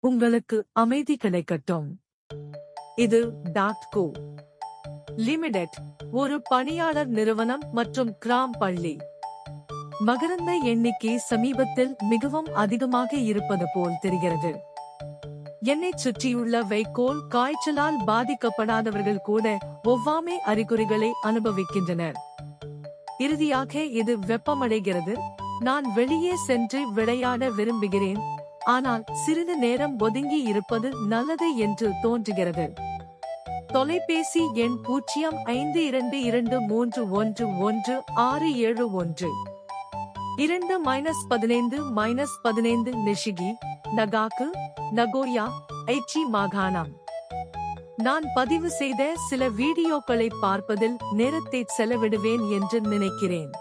உங்களுக்கு அமைதி கிடைக்கட்டும். இது டாட்கோ லிமிடெட், ஒரு பணியாளர் நிறுவனம் மற்றும் கிராம் பள்ளி. மகரந்த எண்ணிக்கை சமீபத்தில் மிகவும் அதிகமாக இருப்பது போல் தெரிகிறது. என்னைச் சுற்றியுள்ள வைக்கோல் காய்ச்சலால் பாதிக்கப்படாதவர்கள் கூட ஒவ்வாமை அறிகுறிகளை அனுபவிக்கின்றனர். இறுதியாக இது வெப்பமடைகிறது. நான் வெளியே சென்று விளையாட விரும்புகிறேன், ஆனால் சிறிது நேரம் ஒதுங்கி இருப்பது நல்லது என்று தோன்றுகிறது. தொலைபேசி எண் 0522311671. 2-15-15 நிஷிகி, நகாக்கு, நகோயா, ஐச்சி மாகாணம். நான் பதிவு செய்த சில வீடியோக்களை பார்ப்பதில் நேரத்தை செலவிடுவேன் என்று நினைக்கிறேன்.